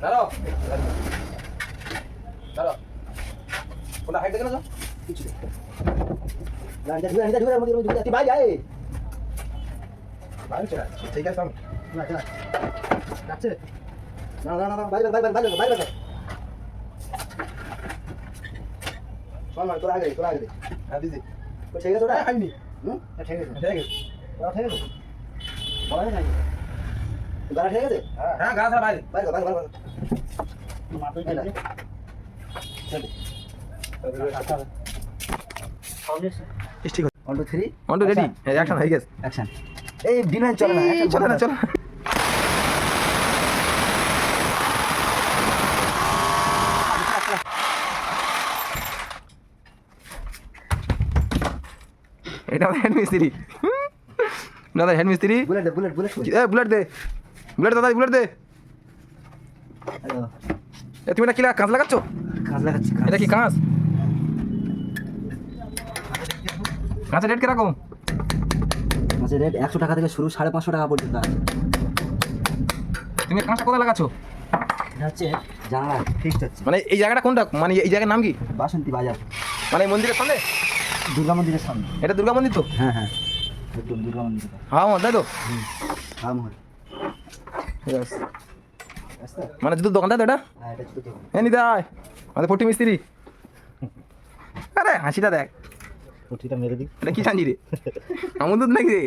দাঁড়াও দাঁড়াও কোনটা হাইট দেখে না কিছু লাইনটা ঢুকে মধ্যে ঢুকে তুই ভাই যায় বাইরে চলে ঠিক আছে না যা যাচ্ছে না না না বাইরে শোন তোর আগে হ্যাঁ দিদি তো ঠিক আছে ওটা হয়নি হুম ঠিক আছে ঠিক আছে ওটা ঠিক আছে বলা নাই গাড়ি ঠিক আছে হ্যাঁ গা ছাড়া বাইরে বাইরে মাপে গেলে ঠিক আছে 1 2 3 1 2 রেডি অ্যাকশন হয়ে গেছে অ্যাকশন এই বিনা চলে না অ্যাকশন চলে না চলো এটা হেড মিস্ত্রি দাদা হেড মিস্ত্রি বুলেট বুলেট দে দাদা বুলেট দে হ্যালো তুমি এটা কি কাঁচ লাগাচ্ছ কাজ লাগাচ্ছি এটা কি কাঁচ কাঁচের রেট কিরকম কাঁচের রেট 100 টাকা থেকে শুরু 550 টাকা পর্যন্ত আছে তুমি কাঁচটা কোথায় লাগাচ্ছ এটা হচ্ছে জানালা ফিক্সড হচ্ছে মানে এই জায়গাটা কোনটা মানে এই জায়গার নাম কি বাসন্তী বাজার মানে এই মন্দিরের সামনে দুর্গা মন্দিরের সামনে এটা দুর্গা মন্দির তো হ্যাঁ একদম দুর্গা মন্দির হ্যাঁ তাই তো হ্যাঁ মোহন মানে জুতোর দোকান তাই তো এটা হ্যাঁ এটা ছোট হ্যাঁ নিতে আয় আমাদের ফটি মিস্ত্রি আরে হাসিটা দেখ ওটিটা মেরে দিই এটা কি জানি রে আমুদ নাকি রে